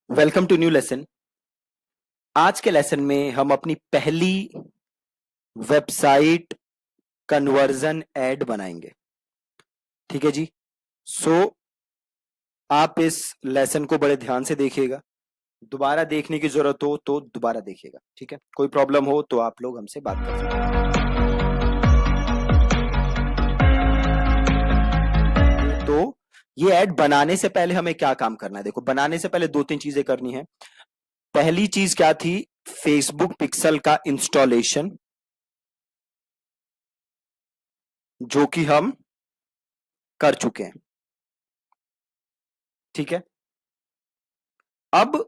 Welcome to new lesson. आज के lesson में हम अपनी पहली वेबसाइट कन्वर्जन ऐड बनाएंगे। ठीक है जी। सो आप इस लेसन को बड़े ध्यान से देखिएगा। दोबारा देखने की जरूरत हो तो दोबारा देखिएगा। ठीक है, कोई प्रॉब्लम हो तो आप लोग हमसे बात कर सकते हैं। तो ये ऐड बनाने से पहले हमें क्या काम करना है? देखो, बनाने से पहले दो तीन चीजें करनी है। पहली चीज क्या थी? फेसबुक पिक्सल का इंस्टॉलेशन, जो कि हम कर चुके हैं। ठीक है, अब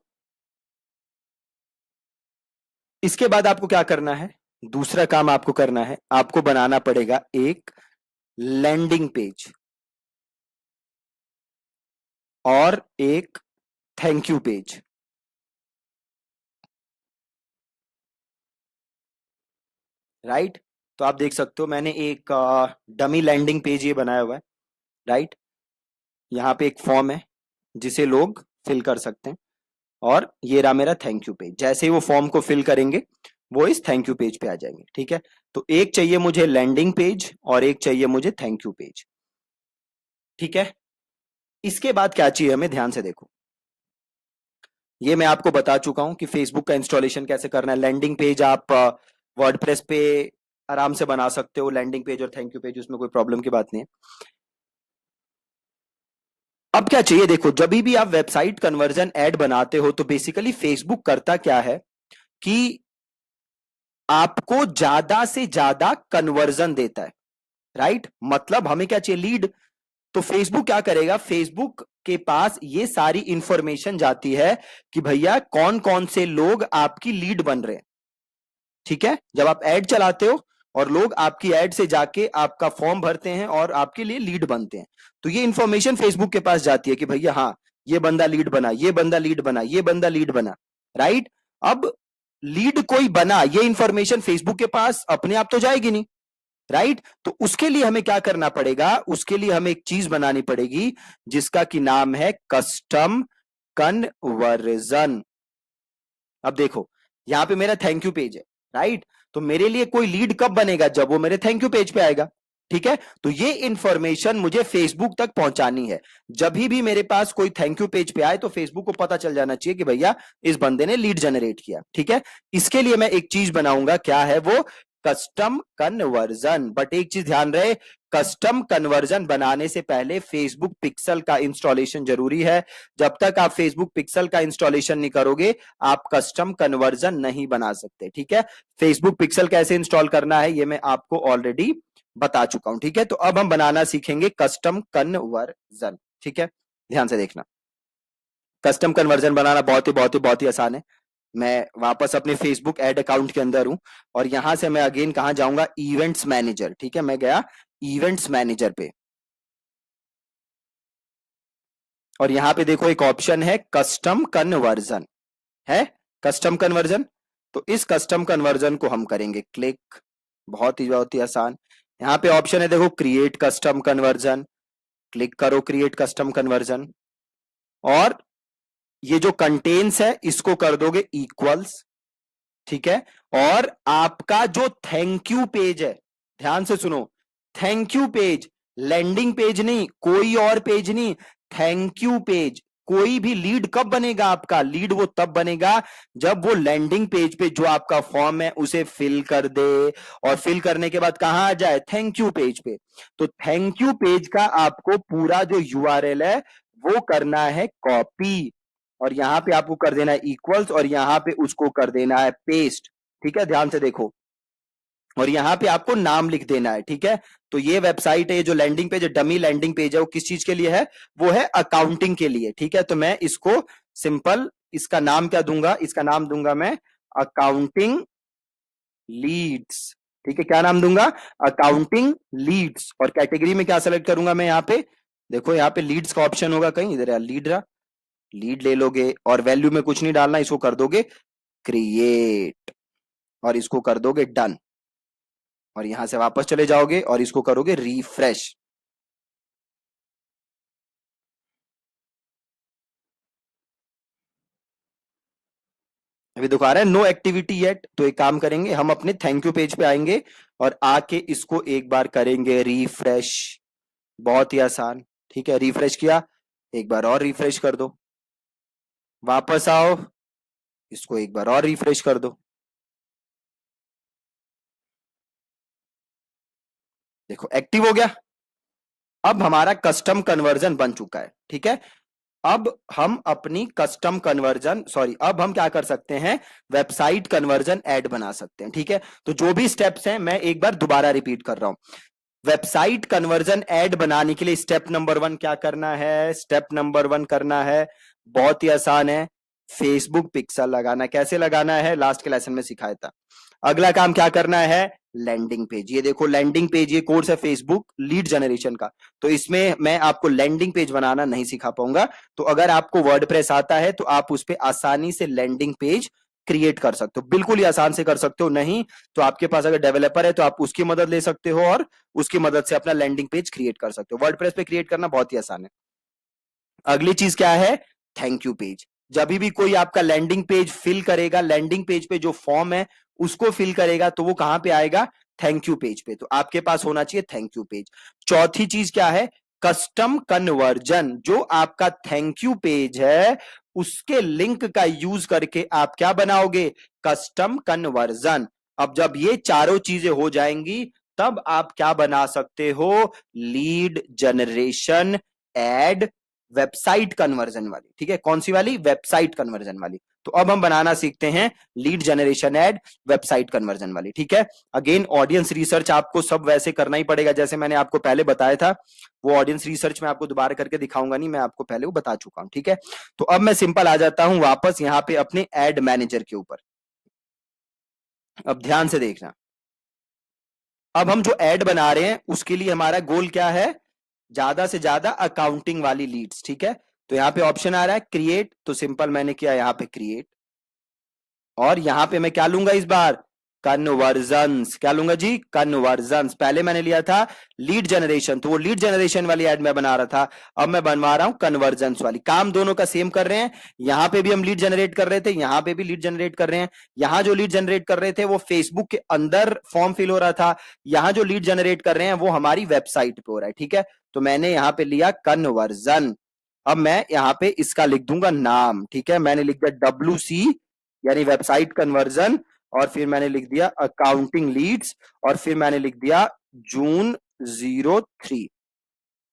इसके बाद आपको क्या करना है? दूसरा काम आपको करना है, आपको बनाना पड़ेगा एक लैंडिंग पेज और एक थैंक यू पेज। राइट? तो आप देख सकते हो मैंने एक डमी लैंडिंग पेज ये बनाया हुआ है। राइट? यहां पे एक फॉर्म है जिसे लोग फिल कर सकते हैं, और ये रहा मेरा थैंक यू पेज। जैसे ही वो फॉर्म को फिल करेंगे वो इस थैंक यू पेज पे आ जाएंगे। ठीक है, तो एक चाहिए मुझे लैंडिंग पेज और एक चाहिए मुझे थैंक यू पेज। ठीक है, इसके बाद क्या चाहिए हमें? ध्यान से देखो। ये मैं आपको बता चुका हूं कि फेसबुक का इंस्टॉलेशन कैसे करना है। लैंडिंग पेज आप वर्डप्रेस पे आराम से बना सकते हो, लैंडिंग पेज और थैंक यू पेज, उसमें कोई प्रॉब्लम की बात नहीं है। अब क्या चाहिए? देखो, जब भी आप वेबसाइट कन्वर्जन ऐड बनाते हो तो बेसिकली फेसबुक करता क्या है कि आपको ज्यादा से ज्यादा कन्वर्जन देता है। राइट? मतलब हमें क्या चाहिए? लीड। तो फेसबुक क्या करेगा? फेसबुक के पास ये सारी इंफॉर्मेशन जाती है कि भैया कौन कौन से लोग आपकी लीड बन रहे हैं। ठीक है, जब आप ऐड चलाते हो और लोग आपकी ऐड से जाके आपका फॉर्म भरते हैं और आपके लिए लीड बनते हैं, तो ये इंफॉर्मेशन फेसबुक के पास जाती है कि भैया हाँ, ये बंदा लीड बना, ये बंदा लीड बना, ये बंदा लीड बना। राइट? अब लीड कोई बना, ये इंफॉर्मेशन फेसबुक के पास अपने आप तो जाएगी नहीं। राइट? तो उसके लिए हमें क्या करना पड़ेगा? उसके लिए हमें एक चीज बनानी पड़ेगी जिसका कि नाम है कस्टम कन्वर्जन। अब देखो, यहां पे मेरा थैंक यू पेज है। राइट? तो मेरे लिए कोई लीड कब बनेगा? जब वो मेरे थैंक यू पेज पे आएगा। ठीक है, तो ये इंफॉर्मेशन मुझे फेसबुक तक पहुंचानी है। जब भी मेरे पास कोई थैंक यू पेज पे आए तो फेसबुक को पता चल जाना चाहिए कि भैया इस बंदे ने लीड जनरेट किया। ठीक है, इसके लिए मैं एक चीज बनाऊंगा। क्या है वो? Custom conversion. बट एक चीज ध्यान रहे, कस्टम कन्वर्जन बनाने से पहले फेसबुक पिक्सल का इंस्टॉलेशन जरूरी है। जब तक आप फेसबुक पिक्सल का इंस्टॉलेशन नहीं करोगे आप कस्टम कन्वर्जन नहीं बना सकते। ठीक है, फेसबुक पिक्सल कैसे इंस्टॉल करना है ये मैं आपको ऑलरेडी बता चुका हूं। ठीक है, तो अब हम बनाना सीखेंगे कस्टम कन्वर्जन। ठीक है, ध्यान से देखना। कस्टम कन्वर्जन बनाना बहुत ही आसान है। मैं वापस अपने फेसबुक एड अकाउंट के अंदर हूं और यहां से मैं अगेन कहां जाऊंगा? Events manager. ठीक है, मैं गया इवेंट्स मैनेजर पे, और यहां पे देखो एक ऑप्शन है कस्टम कन्वर्जन। है कस्टम कन्वर्जन। तो इस कस्टम कन्वर्जन को हम करेंगे क्लिक। बहुत ही आसान। यहां पे ऑप्शन है देखो, क्रिएट कस्टम कन्वर्जन। क्लिक करो क्रिएट कस्टम कन्वर्जन, और ये जो कंटेन्स है इसको कर दोगे इक्वल्स। ठीक है, और आपका जो थैंक यू पेज है, ध्यान से सुनो, thank you page, landing page नहीं, कोई और पेज नहीं, थैंक यू पेज। कोई भी लीड कब बनेगा? आपका लीड वो तब बनेगा जब वो लैंडिंग पेज पे जो आपका फॉर्म है उसे फिल कर दे, और फिल करने के बाद कहां आ जाए? थैंक यू पेज पे। तो थैंक यू पेज का आपको पूरा जो यूआरएल है वो करना है कॉपी, और यहां पे आपको कर देना है इक्वल्स, और यहां पे उसको कर देना है पेस्ट। ठीक है, ध्यान से देखो, और यहां पे आपको नाम लिख देना है। ठीक है, तो ये वेबसाइट है, जो लैंडिंग पेज है, डमी लैंडिंग पेज है, वो किस चीज के लिए है? वो है अकाउंटिंग के लिए। ठीक है, तो मैं इसको सिंपल, इसका नाम क्या दूंगा? इसका नाम दूंगा मैं अकाउंटिंग लीड्स। ठीक है, क्या नाम दूंगा? Accounting Leeds. और कैटेगरी में क्या सेलेक्ट करूंगा मैं? यहां पे देखो, यहां पे लीड्स का ऑप्शन होगा कहीं इधर, यार लीड रहा, लीड ले लोगे, और वैल्यू में कुछ नहीं डालना, इसको कर दोगे क्रिएट, और इसको कर दोगे डन, और यहां से वापस चले जाओगे और इसको करोगे रिफ्रेश। अभी दिखा रहा है नो एक्टिविटी येट, तो एक काम करेंगे, हम अपने थैंक यू पेज पे आएंगे और आके इसको एक बार करेंगे रिफ्रेश। बहुत ही आसान। ठीक है, रिफ्रेश किया, एक बार और रिफ्रेश कर दो, वापस आओ, इसको एक बार और रिफ्रेश कर दो। देखो एक्टिव हो गया। अब हमारा कस्टम कन्वर्जन बन चुका है। ठीक है, अब हम अपनी कस्टम कन्वर्जन, सॉरी, अब हम क्या कर सकते हैं, वेबसाइट कन्वर्जन ऐड बना सकते हैं। ठीक है, तो जो भी स्टेप्स हैं मैं एक बार दोबारा रिपीट कर रहा हूं। वेबसाइट कन्वर्जन ऐड बनाने के लिए स्टेप नंबर 1 क्या करना है, स्टेप नंबर 1 करना है, बहुत ही आसान है, फेसबुक पिक्सल लगाना। कैसे लगाना है, लास्ट के लेसन में सिखाया था। अगला काम क्या करना है, लैंडिंग पेज। ये देखो लैंडिंग पेज, ये कोर्स है फेसबुक लीड जनरेशन का, तो इसमें मैं आपको लैंडिंग पेज बनाना नहीं सिखा पाऊंगा। तो अगर आपको वर्डप्रेस आता है तो आप उस पर आसानी से लैंडिंग पेज क्रिएट कर सकते हो, बिल्कुल ही आसान से कर सकते हो। नहीं तो आपके पास अगर डेवलपर है तो आप उसकी मदद ले सकते हो और उसकी मदद से अपना लैंडिंग पेज क्रिएट कर सकते हो। वर्डप्रेस पे क्रिएट करना बहुत ही आसान है। अगली चीज क्या है, थैंक यू पेज। जब भी कोई आपका लैंडिंग पेज फिल करेगा, लैंडिंग पेज पे जो फॉर्म है उसको फिल करेगा, तो वो कहां पे आएगा, थैंक यू पेज पे। तो आपके पास होना चाहिए थैंक यू पेज। चौथी चीज क्या है, कस्टम कन्वर्जन। जो आपका थैंक यू पेज है उसके लिंक का यूज करके आप क्या बनाओगे, कस्टम कन्वर्जन। अब जब ये चारों चीजें हो जाएंगी तब आप क्या बना सकते हो, lead generation ad website conversion वाली। ठीक है, कौन सी वाली, वेबसाइट कन्वर्जन वाली। तो अब हम बनाना सीखते हैं lead generation ad website conversion वाली। ठीक है, अगेन ऑडियंस रिसर्च आपको सब वैसे करना ही पड़ेगा जैसे मैंने आपको पहले बताया था। वो ऑडियंस रिसर्च में आपको दोबारा करके दिखाऊंगा नहीं, मैं आपको पहले वो बता चुका हूं। ठीक है, तो अब मैं सिंपल आ जाता हूं वापस यहां पे अपने एड मैनेजर के ऊपर। अब ध्यान से देखना, अब हम जो एड बना रहे हैं उसके लिए हमारा गोल क्या है, ज्यादा से ज्यादा अकाउंटिंग वाली लीड्स। ठीक है, तो यहां पे ऑप्शन आ रहा है क्रिएट, तो सिंपल मैंने किया यहां पे क्रिएट, और यहां पे मैं क्या लूंगा इस बार, कन्वर्जन्स। क्या लूंगा जी, कन्वर्जन्स। पहले मैंने लिया था लीड जनरेशन, तो वो लीड जनरेशन वाली एड मैं बना रहा था, अब मैं बनवा रहा हूं कन्वर्जन्स वाली। काम दोनों का सेम कर रहे हैं, यहां पे भी हम लीड जनरेट कर रहे थे, यहां पे भी लीड जनरेट कर रहे हैं। यहां जो लीड जनरेट कर रहे थे वो फेसबुक के अंदर फॉर्म फिल हो रहा था, यहां जो लीड जनरेट कर रहे हैं वो हमारी वेबसाइट पे हो रहा है। ठीक है, तो मैंने यहां पे लिया कन्वर्जन। अब मैं यहां पे इसका लिख दूंगा नाम। ठीक है, मैंने लिख दिया WC यानी वेबसाइट कन्वर्जन, और फिर मैंने लिख दिया अकाउंटिंग लीड्स, और फिर मैंने लिख दिया June 03।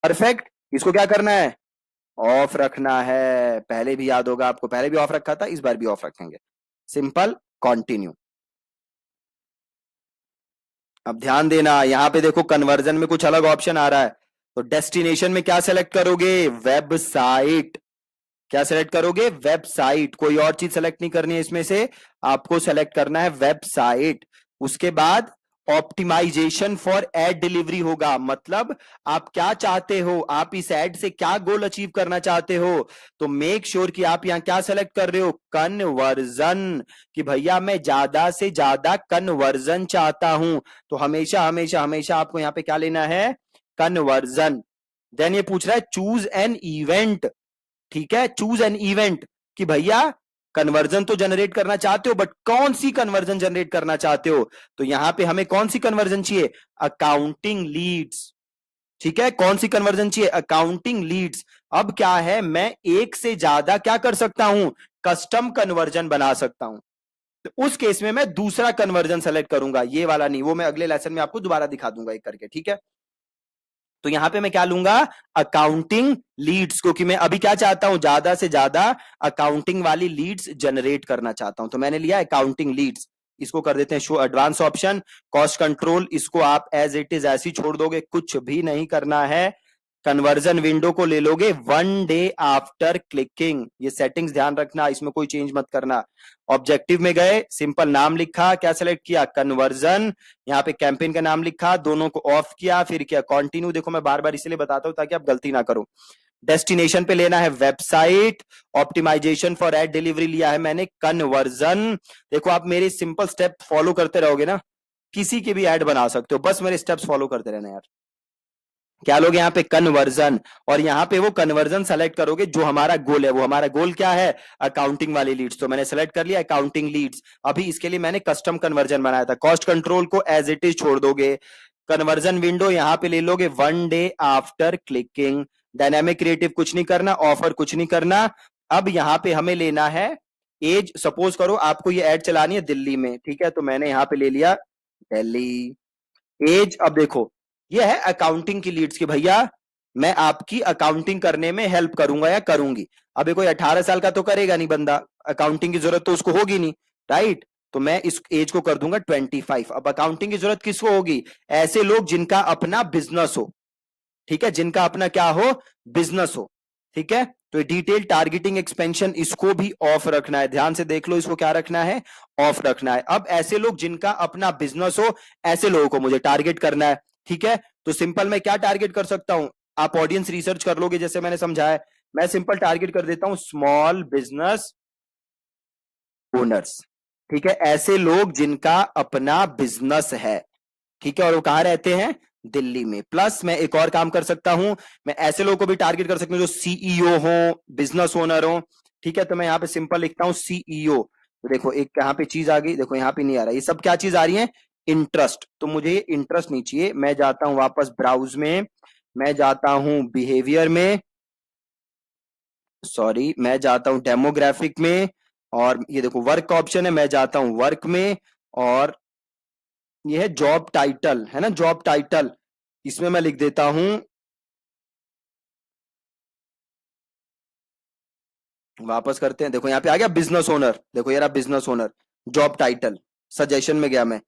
परफेक्ट। इसको क्या करना है, ऑफ रखना है। पहले भी याद होगा आपको, पहले भी ऑफ रखा था, इस बार भी ऑफ रखेंगे। Simple, continue. अब ध्यान देना, यहां पे देखो कन्वर्जन में कुछ अलग ऑप्शन आ रहा है, तो डेस्टिनेशन में क्या सेलेक्ट करोगे, वेबसाइट। क्या सेलेक्ट करोगे, वेबसाइट। कोई और चीज सेलेक्ट नहीं करनी है इसमें से, आपको सेलेक्ट करना है वेबसाइट। उसके बाद ऑप्टिमाइजेशन फॉर एड डिलीवरी होगा, मतलब आप क्या चाहते हो, आप इस एड से क्या गोल अचीव करना चाहते हो। तो मेक श्योर कि आप यहां क्या सेलेक्ट कर रहे हो, कन्वर्जन, कि भैया मैं ज्यादा से ज्यादा कन्वर्जन चाहता हूं। तो हमेशा हमेशा हमेशा आपको यहां पे क्या लेना है, कन्वर्जन। देन ये पूछ रहा है चूज एन इवेंट। ठीक है, चूज एन इवेंट, कि भैया कन्वर्जन तो जनरेट करना चाहते हो बट कौन सी कन्वर्जन जनरेट करना चाहते हो। तो यहां पे हमें कौन सी कन्वर्जन चाहिए, अकाउंटिंग लीड्स। ठीक है, कौन सी कन्वर्जन चाहिए, अकाउंटिंग लीड्स। अब क्या है, मैं एक से ज्यादा क्या कर सकता हूं, कस्टम कन्वर्जन बना सकता हूं। तो उस केस में मैं दूसरा कन्वर्जन सेलेक्ट करूंगा, ये वाला नहीं, वो मैं अगले लेसन में आपको दोबारा दिखा दूंगा एक करके। ठीक है, तो यहां पे मैं क्या लूंगा, अकाउंटिंग लीड्स, क्योंकि मैं अभी क्या चाहता हूं, ज्यादा से ज्यादा अकाउंटिंग वाली लीड्स जनरेट करना चाहता हूं। तो मैंने लिया अकाउंटिंग लीड्स। इसको कर देते हैं show advance option, cost control, इसको आप एज इट इज ऐसी छोड़ दोगे, कुछ भी नहीं करना है। कन्वर्जन विंडो को ले लोगे 1 डे आफ्टर क्लिकिंग। ये सेटिंग्स ध्यान रखना, इसमें कोई चेंज मत करना। ऑब्जेक्टिव में गए, सिंपल नाम लिखा, क्या सेलेक्ट किया, कन्वर्जन। यहाँ पे कैंपेन का नाम लिखा, दोनों को ऑफ किया, फिर किया कॉन्टिन्यू। देखो मैं बार बार इसलिए बताता हूं ताकि आप गलती ना करो। डेस्टिनेशन पे लेना है website, optimisation for ad delivery लिया है मैंने कन्वर्जन। देखो आप मेरे सिंपल स्टेप फॉलो करते रहोगे ना, किसी के भी एड बना सकते हो, बस मेरे स्टेप्स फॉलो करते रहना यार। क्या लोगे यहाँ पे कन्वर्जन, और यहाँ पे वो कन्वर्जन सेलेक्ट करोगे जो हमारा गोल है। वो हमारा गोल क्या है, अकाउंटिंग वाली लीड्स, तो मैंने सेलेक्ट कर लिया अकाउंटिंग लीड्स। अभी इसके लिए मैंने कस्टम कन्वर्जन बनाया था। कॉस्ट कंट्रोल को एज इट इज छोड़ दोगे, कन्वर्जन विंडो यहाँ पे ले लोगे 1 day after clicking. Dynamic creative कुछ नहीं करना, ऑफर कुछ नहीं करना। अब यहाँ पे हमें लेना है एज, सपोज करो आपको ये एड चलानी है दिल्ली में, ठीक है, तो मैंने यहाँ पे ले लिया दिल्ली। एज, अब देखो ये है अकाउंटिंग की लीड्स की, भैया मैं आपकी अकाउंटिंग करने में हेल्प करूंगा या करूंगी। अभी कोई 18 साल का तो करेगा नहीं बंदा, अकाउंटिंग की जरूरत तो उसको होगी नहीं, राइट। तो मैं इस एज को कर दूंगा 25। अब अकाउंटिंग की जरूरत किसको होगी, ऐसे लोग जिनका अपना बिजनेस हो, ठीक है, जिनका अपना क्या हो, बिजनेस हो, ठीक है। तो डिटेल टारगेटिंग एक्सपेंशन इसको भी ऑफ रखना है, ध्यान से देख लो, इसको क्या रखना है, ऑफ रखना है। अब ऐसे लोग जिनका अपना बिजनेस हो, ऐसे लोगों को मुझे टारगेट करना है, ठीक है। तो सिंपल मैं क्या टारगेट कर सकता हूं, आप ऑडियंस रिसर्च कर लोगे जैसे मैंने समझाया। मैं सिंपल टारगेट कर देता हूं स्मॉल बिजनेस ओनर्स, ठीक है, ऐसे लोग जिनका अपना बिजनेस है, ठीक है, और वो कहां रहते हैं, दिल्ली में। प्लस मैं एक और काम कर सकता हूं, मैं ऐसे लोगों को भी टारगेट कर सकता हूं जो सीईओ हो, बिजनेस ओनर हो, ठीक है। तो मैं यहां पे सिंपल लिखता हूं सीईओ। तो देखो एक यहां पे चीज आ गई, देखो यहां पे नहीं आ रहा, ये सब क्या चीज आ रही है, इंटरेस्ट। तो मुझे इंटरेस्ट नहीं चाहिए, मैं जाता हूं वापस ब्राउज में, मैं जाता हूं बिहेवियर में, सॉरी मैं जाता हूं डेमोग्राफिक में, और ये देखो वर्क का ऑप्शन है, मैं जाता हूं वर्क में, और ये है जॉब टाइटल, है ना, जॉब टाइटल, इसमें मैं लिख देता हूं, वापस करते हैं, देखो यहाँ पे आ गया बिजनेस ओनर, देखो ये रहा business owner, job title, suggestion में गया मैं,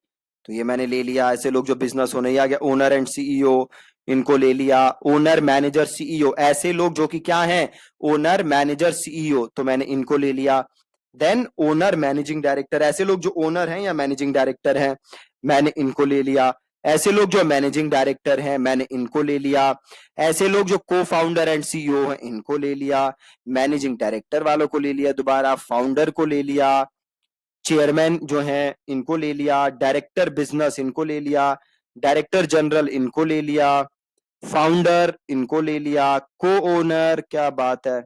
तो ये मैंने ले लिया। ऐसे लोग जो बिजनेस ओनर, ये आ गया ओनर एंड सीईओ, इनको ले लिया। ओनर मैनेजर सीईओ, ऐसे लोग जो कि क्या हैं, ओनर मैनेजर सीईओ, तो मैंने इनको ले लिया। देन ओनर मैनेजिंग डायरेक्टर, ऐसे लोग जो ओनर हैं या मैनेजिंग डायरेक्टर हैं, मैंने इनको ले लिया। ऐसे लोग जो मैनेजिंग डायरेक्टर हैं, मैंने इनको ले लिया। ऐसे लोग जो को फाउंडर एंड सीईओ हैं, इनको ले लिया। मैनेजिंग डायरेक्टर वालों को ले लिया, दोबारा फाउंडर को ले लिया, चेयरमैन जो हैं इनको ले लिया, डायरेक्टर बिजनेस इनको ले लिया, डायरेक्टर जनरल इनको ले लिया, फाउंडर इनको ले लिया, को ओनर, क्या बात है,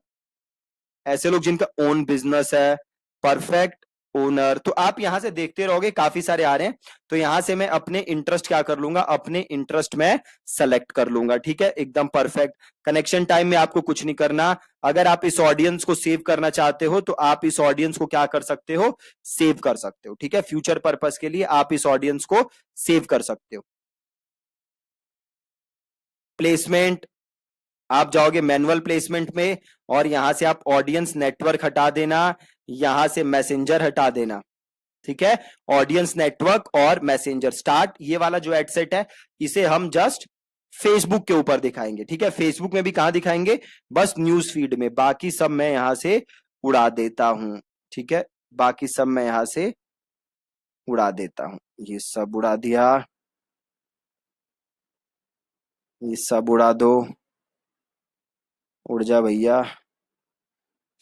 ऐसे लोग जिनका ओन बिजनेस है, परफेक्ट ओनर। तो आप यहां से देखते रहोगे काफी सारे आ रहे हैं, तो यहां से मैं अपने इंटरेस्ट क्या कर लूंगा, अपने इंटरेस्ट में सेलेक्ट कर लूंगा, ठीक है, एकदम परफेक्ट। कनेक्शन टाइम में आपको कुछ नहीं करना। अगर आप इस ऑडियंस को सेव करना चाहते हो तो आप इस ऑडियंस को क्या कर सकते हो, सेव कर सकते हो, ठीक है, फ्यूचर पर्पस के लिए आप इस ऑडियंस को सेव कर सकते हो। प्लेसमेंट, आप जाओगे मैनुअल प्लेसमेंट में, और यहां से आप ऑडियंस नेटवर्क हटा देना, यहां से मैसेंजर हटा देना, ठीक है। ऑडियंस नेटवर्क और मैसेंजर स्टार्ट, ये वाला जो एडसेट है इसे हम जस्ट फेसबुक के ऊपर दिखाएंगे, ठीक है। फेसबुक में भी कहां दिखाएंगे, बस न्यूज फीड में, बाकी सब मैं यहां से उड़ा देता हूं, ठीक है, बाकी सब मैं यहां से उड़ा देता हूं, ये सब उड़ा दिया, ये सब उड़ा दो, उड़ जा भैया,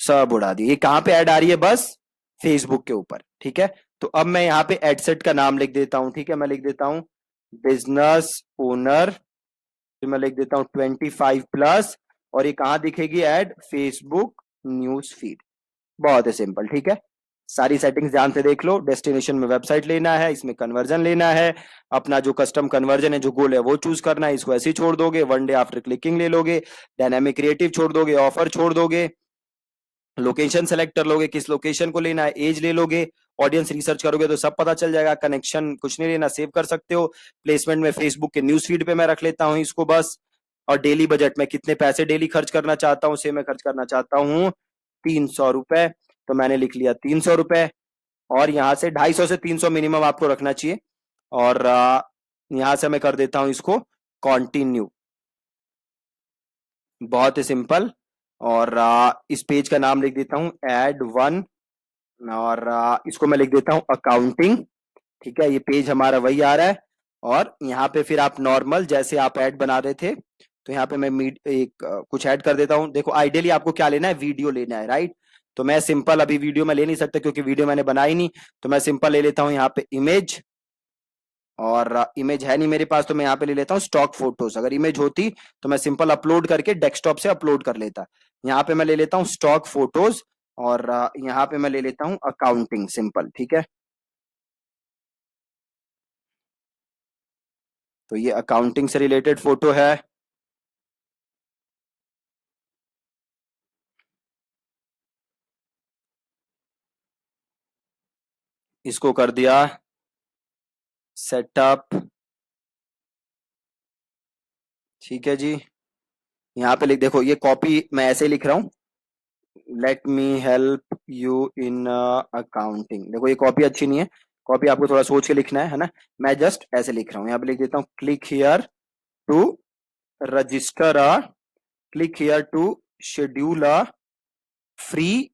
सब उड़ा दी। ये कहां पे ऐड आ रही है, बस फेसबुक के ऊपर, ठीक है। तो अब मैं यहाँ पे एडसेट का नाम लिख देता हूं, ठीक है, मैं लिख देता हूं बिजनेस ओनर, फिर मैं लिख देता हूं 25+, और ये कहां दिखेगी ऐड, फेसबुक न्यूज फीड। बहुत है सिंपल, ठीक है। सारी सेटिंग्स ध्यान से देख लो। डेस्टिनेशन में वेबसाइट लेना है, इसमें कन्वर्जन लेना है, अपना जो कस्टम कन्वर्जन है, जो गोल है वो चूज करना है, इसको ऐसे ही छोड़ दोगे, 1 डे आफ्टर क्लिकिंग ले लोगे, डायनामिक क्रिएटिव छोड़ दोगे, ऑफर छोड़ दोगे, लोकेशन सेलेक्ट कर लोगे, किस लोकेशन को लेना है, एज ले लोगे, ऑडियंस रिसर्च करोगे तो सब पता चल जाएगा। कनेक्शन कुछ नहीं लेना, सेव कर सकते हो। प्लेसमेंट में फेसबुक के न्यूज फीड पे मैं रख लेता हूँ इसको बस। और डेली बजट में कितने पैसे डेली खर्च करना चाहता हूँ, से मैं खर्च करना चाहता हूँ 300 रुपए, तो मैंने लिख लिया 300 रुपए। और यहाँ से 250 से 300 मिनिमम आपको रखना चाहिए। और यहाँ से मैं कर देता हूँ इसको कॉन्टिन्यू, बहुत ही सिंपल। और इस पेज का नाम लिख देता हूं एड 1, और इसको मैं लिख देता हूं अकाउंटिंग, ठीक है, ये पेज हमारा वही आ रहा है। और यहाँ पे फिर आप नॉर्मल जैसे आप ऐड बना रहे थे, तो यहाँ पे मैं कुछ ऐड कर देता हूं। देखो आइडियली आपको क्या लेना है, वीडियो लेना है, राइट। तो मैं सिंपल, अभी वीडियो में ले नहीं सकता क्योंकि वीडियो मैंने बनाई नहीं, तो मैं सिंपल ले लेता हूं यहाँ पे इमेज, और इमेज है नहीं मेरे पास, तो मैं यहाँ पे ले लेता हूँ स्टॉक फोटोज। अगर इमेज होती तो मैं सिंपल अपलोड करके डेस्कटॉप से अपलोड कर लेता। यहाँ पे मैं ले लेता हूँ स्टॉक फोटोज, और यहाँ पे मैं ले लेता हूँ अकाउंटिंग सिंपल, ठीक है। तो ये अकाउंटिंग से रिलेटेड फोटो है। इसको कर दिया सेटअप, ठीक है जी। यहाँ पे लिख, देखो ये कॉपी मैं ऐसे लिख रहा हूँ, let me help you in accounting. देखो ये कॉपी अच्छी नहीं है, कॉपी आपको थोड़ा सोच के लिखना है ना। मैं जस्ट ऐसे लिख रहा हूँ, यहाँ पे लिख देता हूँ click here to register a, click here to schedule a free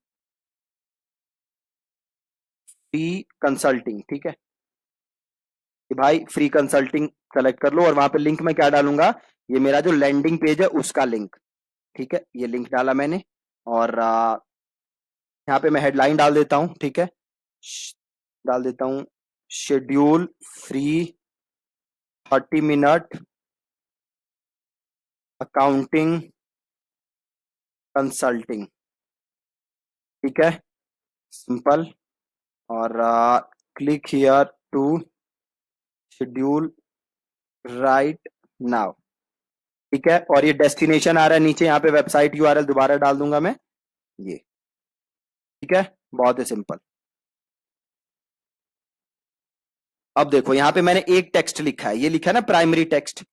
free consulting, ठीक है कि भाई फ्री कंसल्टिंग सेलेक्ट कर लो, और वहां पे लिंक में क्या डालूंगा, ये मेरा जो लैंडिंग पेज है उसका लिंक, ठीक है। ये लिंक डाला मैंने, और यहाँ पे मैं हेडलाइन डाल देता हूँ, ठीक है। डाल देता हूँ schedule free 30 minute accounting consulting, ठीक है सिंपल। और click here to schedule right now, ठीक है। और ये डेस्टिनेशन आ रहा है नीचे, यहाँ पे वेबसाइट यूआरएल दोबारा डाल दूंगा मैं, ये, ठीक है। बहुत ही सिंपल। अब देखो यहाँ पे मैंने एक टेक्स्ट लिखा है, ये लिखा है ना प्राइमरी टेक्स्ट,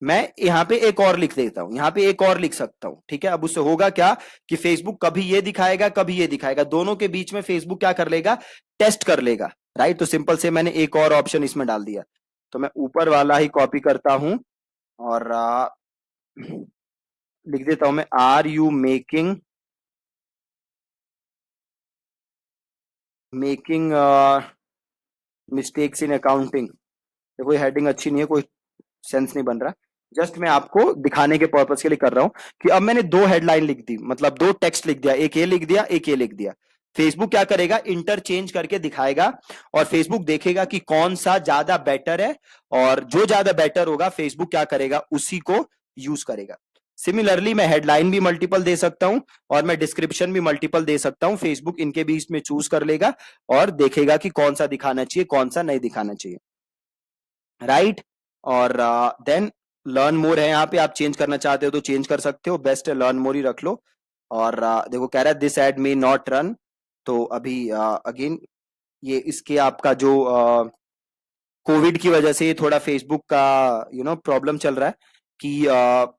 मैं यहाँ पे एक और लिख देता हूं, यहाँ पे एक और लिख सकता हूं, ठीक है। अब उससे होगा क्या कि फेसबुक कभी ये दिखाएगा कभी ये दिखाएगा, दोनों के बीच में फेसबुक क्या कर लेगा, टेस्ट कर लेगा, राइट। तो सिंपल से मैंने एक और ऑप्शन इसमें डाल दिया, तो मैं ऊपर वाला ही कॉपी करता हूं, और लिख देता हूं मैं, are you making making mistakes in accounting. देखो ये हेडिंग अच्छी नहीं है, कोई सेंस नहीं बन रहा, जस्ट मैं आपको दिखाने के पर्पस के लिए कर रहा हूं कि अब मैंने दो हेडलाइन लिख दी, मतलब दो टेक्स्ट लिख दिया, एक ये लिख दिया एक ये लिख दिया। फेसबुक क्या करेगा, इंटरचेंज करके दिखाएगा, और फेसबुक देखेगा कि कौन सा ज्यादा बेटर है, और जो ज्यादा बेटर होगा फेसबुक क्या करेगा, उसी को यूज करेगा। सिमिलरली मैं हेडलाइन भी मल्टीपल दे सकता हूं, और मैं डिस्क्रिप्शन भी मल्टीपल दे सकता हूं, फेसबुक इनके बीच में चूज कर लेगा, और देखेगा कि कौन सा दिखाना चाहिए कौन सा नहीं दिखाना चाहिए, राइट। और देन लर्न मोर है, यहाँ पे आप चेंज करना चाहते हो तो चेंज कर सकते हो, बेस्ट है लर्न मोर ही रख लो। और देखो कह रहा है this ad may not run, तो अभी अगेन ये इसके आपका जो कोविड की वजह से थोड़ा फेसबुक का प्रॉब्लम चल रहा है कि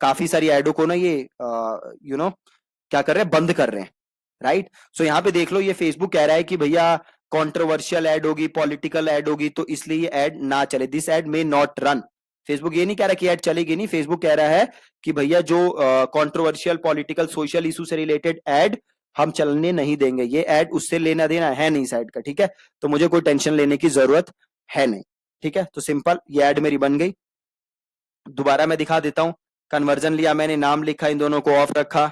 काफी सारी एडो को ना ये क्या कर रहे हैं, बंद कर रहे हैं, राइट। सो यहाँ पे देख लो, ये फेसबुक कह रहा है कि भैया कंट्रोवर्शियल एड होगी, पॉलिटिकल एड होगी, तो इसलिए ये एड ना चले, this ad may not run. Facebook ये नहीं कह रहा कि एड चलेगी नहीं, फेसबुक कह रहा है कि भैया जो कंट्रोवर्शियल पॉलिटिकल सोशल इशू से रिलेटेड एड हम चलने नहीं देंगे, ये एड उससे लेना देना है नहीं इस एड का, ठीक है। तो मुझे कोई टेंशन लेने की जरूरत है नहीं, ठीक है। तो सिंपल ये एड मेरी बन गई, दोबारा मैं दिखा देता हूं। कन्वर्जन लिया मैंने, नाम लिखा, इन दोनों को ऑफ रखा,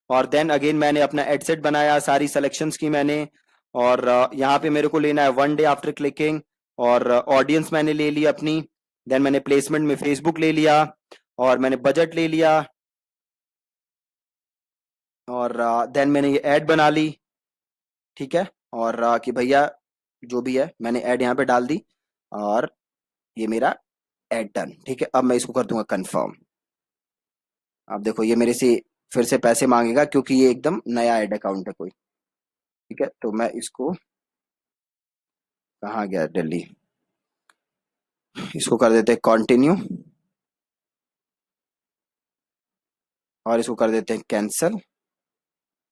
और देन अगेन मैंने अपना एडसेट बनाया, सारी सिलेक्शंस की मैंने, और यहाँ पे मेरे को लेना है 1 डे आफ्टर क्लिकिंग, और ऑडियंस मैंने ले ली अपनी, देन मैंने प्लेसमेंट में फेसबुक ले लिया, और मैंने बजट ले लिया, और देन मैंने ये ऐड बना ली, ठीक है। और कि भैया जो भी है मैंने ऐड यहाँ पे डाल दी, और ये मेरा ऐड डन, ठीक है। अब मैं इसको कर दूंगा कंफर्म। अब देखो ये मेरे से फिर से पैसे मांगेगा, क्योंकि ये एकदम नया ऐड अकाउंट है कोई, ठीक है। तो मैं इसको, कहाँ गया दिल्ली, इसको कर देते हैं कंटिन्यू, और इसको कर देते हैं कैंसल,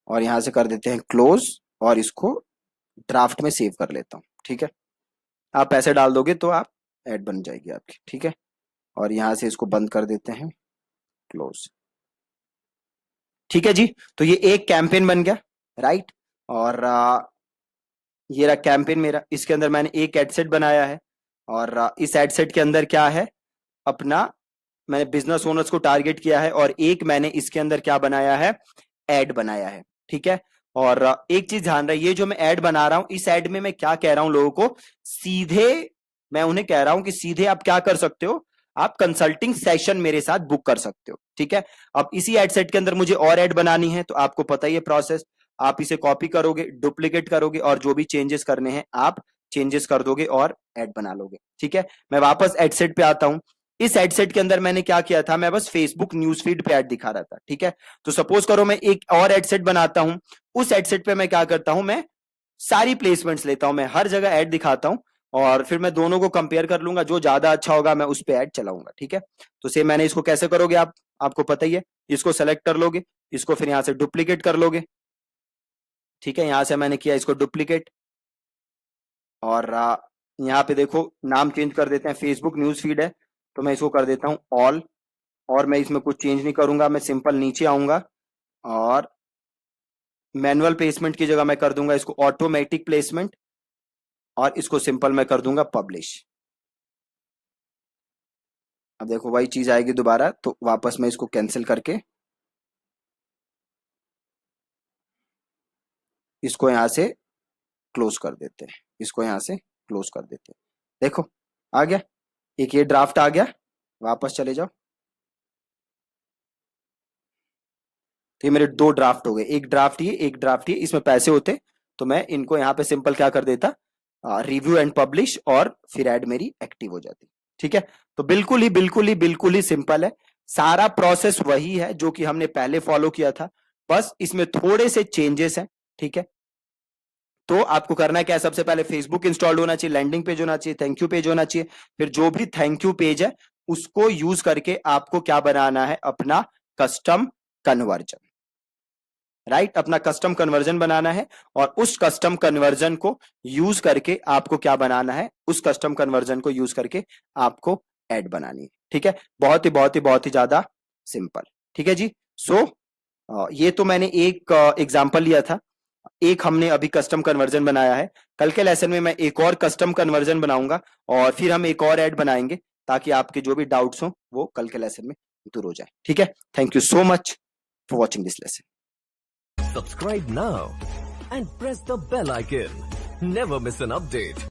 और यहाँ से कर देते हैं क्लोज, और इसको ड्राफ्ट में सेव कर लेता हूँ, ठीक है। आप पैसे डाल दोगे तो आप ऐड बन जाएगी आपकी, ठीक है। और यहाँ से इसको बंद कर देते हैं, क्लोज, ठीक है जी। तो ये एक कैंपेन बन गया, राइट। और ये रहा कैंपेन मेरा, इसके अंदर मैंने एक एडसेट बनाया है, और इस एडसेट के अंदर क्या है, अपना मैंने बिजनेस ओनर्स को टारगेट किया है, और एक मैंने इसके अंदर क्या बनाया है, एड बनाया है, ठीक है। और एक चीज ध्यान रहे, ये जो मैं ऐड बना रहा हूं, इस ऐड में मैं क्या कह रहा हूं लोगों को, सीधे मैं उन्हें कह रहा हूं कि सीधे आप क्या कर सकते हो, आप कंसल्टिंग सेशन मेरे साथ बुक कर सकते हो, ठीक है। अब इसी एड सेट के अंदर मुझे और ऐड बनानी है, तो आपको पता ही है प्रोसेस, आप इसे कॉपी करोगे, डुप्लीकेट करोगे और जो भी चेंजेस करने हैं आप चेंजेस कर दोगे और ऐड बना लोगे, ठीक है। मैं वापस एड सेट पे आता हूं। इस एड सेट के अंदर मैंने क्या किया था, मैं बस फेसबुक न्यूज फीड पे ऐड दिखा रहा था, ठीक है। तो सपोज करो मैं एक और एड सेट बनाता हूं, उस एड सेट पे मैं क्या करता हूं, मैं सारी प्लेसमेंट्स लेता हूं, मैं हर जगह ऐड दिखाता हूं और फिर मैं दोनों को कंपेयर कर लूंगा, जो ज्यादा अच्छा होगा मैं उस पे ऐड चलाऊंगा, ठीक है। तो सेम मैंने इसको कैसे करोगे आप, आपको पता ही है, इसको सेलेक्ट कर लोगे, इसको फिर यहां से डुप्लीकेट कर लोगे, ठीक है। यहां से मैंने किया इसको डुप्लीकेट और यहाँ पे देखो नाम चेंज कर देते हैं, फेसबुक न्यूज फीड है तो मैं इसको कर देता हूं ऑल, और मैं इसमें कुछ चेंज नहीं करूंगा, मैं सिंपल नीचे आऊंगा और मैनुअल प्लेसमेंट की जगह मैं कर दूंगा इसको ऑटोमेटिक प्लेसमेंट और इसको सिंपल मैं कर दूंगा पब्लिश। अब देखो वही चीज आएगी दोबारा, तो वापस मैं इसको कैंसिल करके इसको यहां से क्लोज कर देते हैं, इसको यहां से क्लोज कर देते हैं। देखो आ गया, एक ये ड्राफ्ट आ गया, वापस चले जाओ, तो ये मेरे दो ड्राफ्ट हो गए, एक ड्राफ्ट ये, एक ड्राफ्ट ये, इसमें पैसे होते तो मैं इनको यहाँ पे सिंपल क्या कर देता, रिव्यू एंड पब्लिश, और फिर ऐड मेरी एक्टिव हो जाती, ठीक है। तो बिल्कुल ही सिंपल है, सारा प्रोसेस वही है जो कि हमने पहले फॉलो किया था, बस इसमें थोड़े से चेंजेस हैं, ठीक है। तो आपको करना क्या है, सबसे पहले फेसबुक इंस्टॉल्ड होना चाहिए, लैंडिंग पेज होना चाहिए, थैंक यू पेज होना चाहिए, फिर जो भी थैंक यू पेज है उसको यूज करके आपको क्या बनाना है, अपना कस्टम कन्वर्जन, राइट, अपना कस्टम कन्वर्जन बनाना है और उस कस्टम कन्वर्जन को यूज करके आपको क्या बनाना है, उस कस्टम कन्वर्जन को यूज करके आपको ऐड बनानी है, ठीक है। बहुत ही ज्यादा सिंपल, ठीक है जी। सो ये तो मैंने एक एग्जांपल लिया था, एक हमने अभी कस्टम कन्वर्जन बनाया है, कल के लेसन में मैं एक और कस्टम कन्वर्जन बनाऊंगा और फिर हम एक और ऐड बनाएंगे ताकि आपके जो भी डाउट्स हो वो कल के लेसन में दूर हो जाए, ठीक है। Thank you so much for watching this lesson. Subscribe now and press the bell icon. Never miss an update.